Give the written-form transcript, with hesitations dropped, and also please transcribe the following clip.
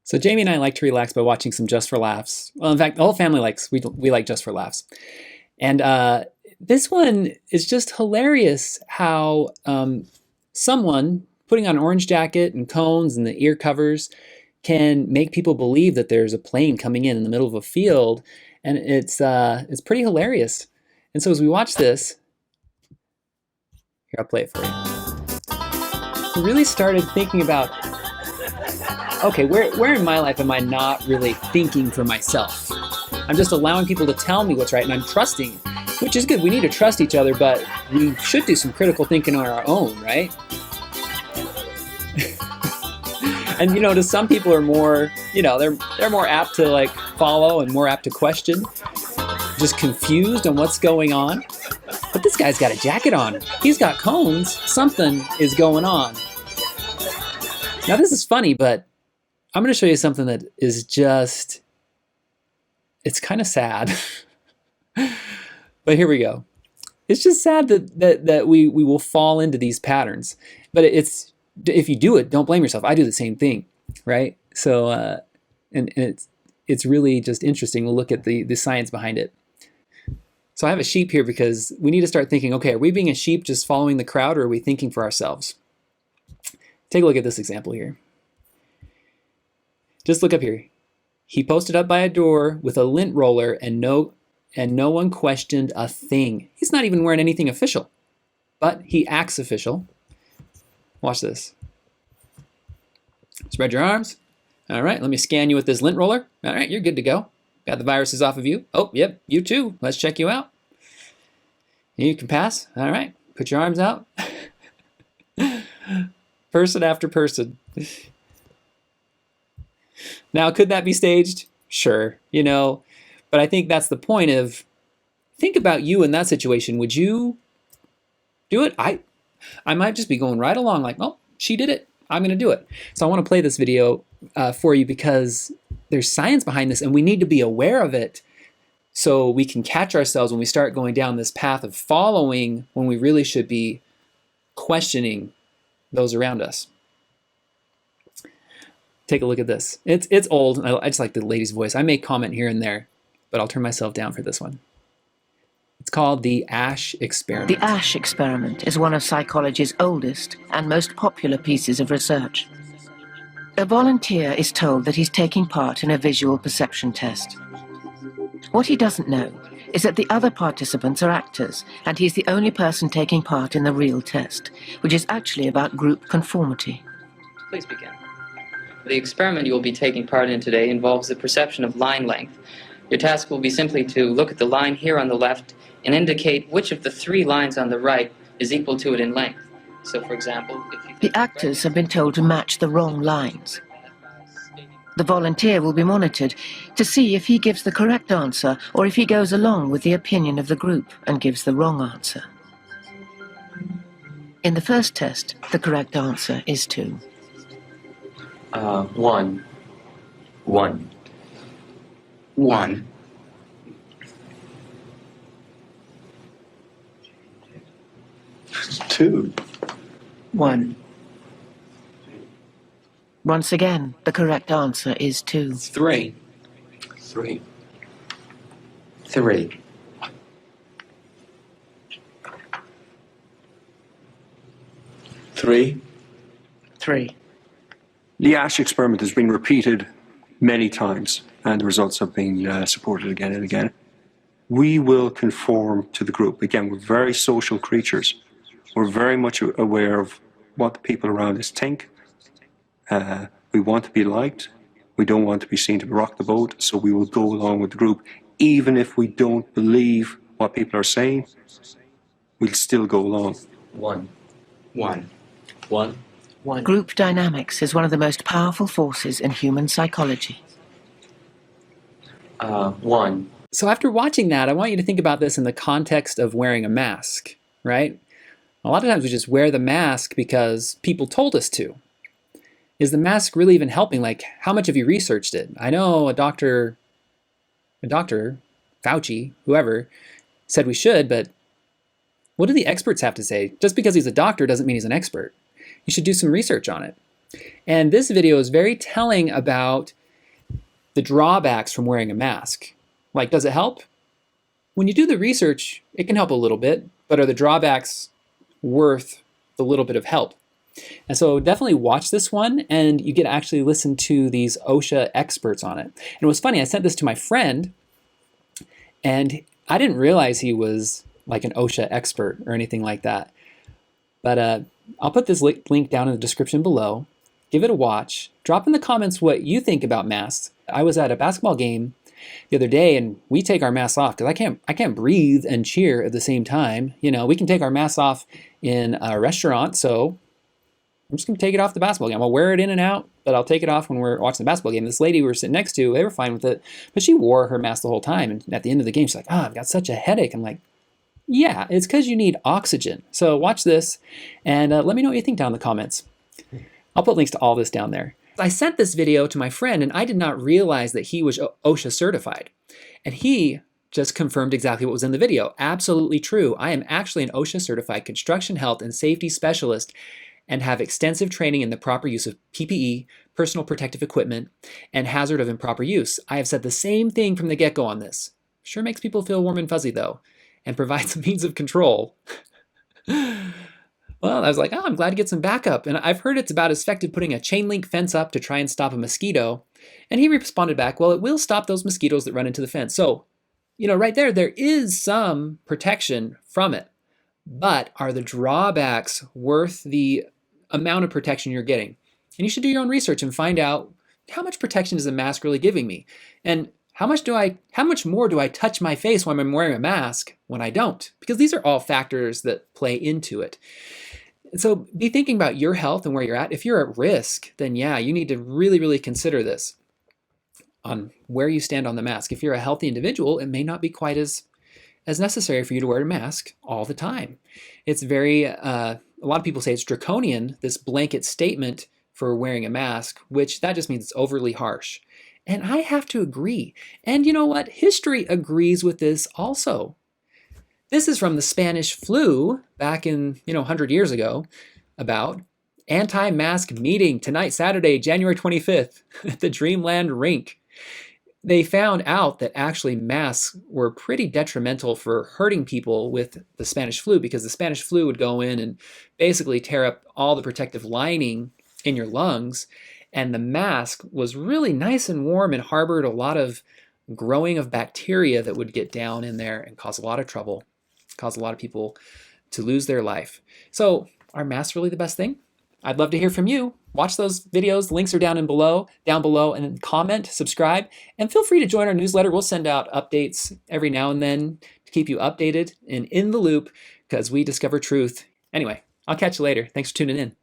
So Jamie and I like to relax by watching some Just for Laughs. Well, in fact, the whole family likes, we like Just for Laughs. And this one is just hilarious how someone putting on an orange jacket and cones and the ear covers can make people believe that there's a plane coming in the middle of a field. And it's pretty hilarious. And so as we watch this, here, I'll play it for you. I really started thinking about, okay, where in my life am I not really thinking for myself? I'm just allowing people to tell me what's right, and I'm trusting, which is good. We need to trust each other, but we should do some critical thinking on our own, right? And to some people are more, they're more apt to like follow and more apt to question, just confused on what's going on. But this guy's got a jacket on. He's got cones. Something is going on. Now this is funny, but I'm going to show you something that is just, it's kind of sad. But here we go. It's just sad that we will fall into these patterns. But if you do it, don't blame yourself. I do the same thing, right? So, and it's really just interesting. We'll look at the science behind it. So I have a sheep here because we need to start thinking, okay, are we being a sheep just following the crowd, or are we thinking for ourselves? Take a look at this example here. Just look up here. He posted up by a door with a lint roller and no one questioned a thing. He's not even wearing anything official, but he acts official. Watch this. Spread your arms. All right, let me scan you with this lint roller. All right, you're good to go. Got the viruses off of you. Oh, yep, you too. Let's check you out. You can pass. All right, put your arms out. Person after person. Now, could that be staged? Sure, but I think that's the point of, think about you in that situation. Would you do it? I might just be going right along like, well, she did it. I'm going to do it. So I want to play this video for you because there's science behind this and we need to be aware of it so we can catch ourselves when we start going down this path of following when we really should be questioning those around us. Take a look at this. It's old. I just like the lady's voice. I may comment here and there, but I'll turn myself down for this one. It's called the Asch experiment. The Asch experiment is one of psychology's oldest and most popular pieces of research. A volunteer is told that he's taking part in a visual perception test. What he doesn't know is that the other participants are actors, and he's the only person taking part in the real test, which is actually about group conformity. Please begin. The experiment you will be taking part in today involves the perception of line length. Your task will be simply to look at the line here on the left and indicate which of the 3 lines on the right is equal to it in length. So, for example, if you... The actors have been told to match the wrong lines. The volunteer will be monitored to see if he gives the correct answer or if he goes along with the opinion of the group and gives the wrong answer. In the first test, the correct answer is 2. 1. 1. 1. 2. 1. Once again, the correct answer is 2. 3. 3. 3. 3. 3. The Asch experiment has been repeated many times, and the results have been supported again and again. We will conform to the group. Again, we're very social creatures. We're very much aware of what the people around us think. We want to be liked. We don't want to be seen to rock the boat, so we will go along with the group. Even if we don't believe what people are saying, we'll still go along. 1. 1. 1. 1. Group dynamics is one of the most powerful forces in human psychology. 1. So after watching that, I want you to think about this in the context of wearing a mask, right? A lot of times we just wear the mask because people told us to. Is the mask really even helping? Like, how much have you researched it? I know a doctor, Fauci, whoever, said we should, but what do the experts have to say? Just because he's a doctor doesn't mean he's an expert. You should do some research on it. And this video is very telling about the drawbacks from wearing a mask. Like, does it help? When you do the research, it can help a little bit, but are the drawbacks worth the little bit of help? And so definitely watch this one, and you get to actually listen to these OSHA experts on it. And it was funny, I sent this to my friend, and I didn't realize he was like an OSHA expert or anything like that. But I'll put this link down in the description below. Give it a watch. Drop in the comments what you think about masks. I was at a basketball game the other day, and we take our masks off because I can't breathe and cheer at the same time. You know, we can take our masks off in a restaurant, so I'm just gonna take it off the basketball game. I'll wear it in and out, but I'll take it off when we're watching the basketball game. This lady we were sitting next to, they were fine with it, but she wore her mask the whole time. And at the end of the game, she's like, "Oh, I've got such a headache." I'm like, "Yeah, it's because you need oxygen." So watch this, and let me know what you think down in the comments. I'll put links to all this down there. I sent this video to my friend, and I did not realize that he was OSHA certified. And he just confirmed exactly what was in the video. Absolutely true. I am actually an OSHA certified construction health and safety specialist and have extensive training in the proper use of PPE, personal protective equipment, and hazard of improper use. I have said the same thing from the get-go on this. Sure makes people feel warm and fuzzy though, and provides a means of control. Well, I was like, oh, I'm glad to get some backup. And I've heard it's about as effective putting a chain link fence up to try and stop a mosquito. And he responded back, well, it will stop those mosquitoes that run into the fence. So, you know, right there is some protection from it. But are the drawbacks worth the amount of protection you're getting? And you should do your own research and find out, how much protection is a mask really giving me? And how much more do I touch my face when I'm wearing a mask when I don't? Because these are all factors that play into it. So be thinking about your health and where you're at. If you're at risk, then yeah, you need to really, really consider this on where you stand on the mask. If you're a healthy individual, it may not be quite as necessary for you to wear a mask all the time. It's very, a lot of people say it's draconian, this blanket statement for wearing a mask, which that just means it's overly harsh. And I have to agree. And you know what? History agrees with this also. This is from the Spanish flu back in, 100 years ago, about anti-mask meeting tonight, Saturday, January 25th, at the Dreamland Rink. They found out that actually masks were pretty detrimental for hurting people with the Spanish flu, because the Spanish flu would go in and basically tear up all the protective lining in your lungs. And the mask was really nice and warm and harbored a lot of growing of bacteria that would get down in there and cause a lot of trouble, cause a lot of people to lose their life. So are masks really the best thing? I'd love to hear from you. Watch those videos. The links are down below, and then comment, subscribe, and feel free to join our newsletter. We'll send out updates every now and then to keep you updated and in the loop, because we discover truth. Anyway, I'll catch you later. Thanks for tuning in.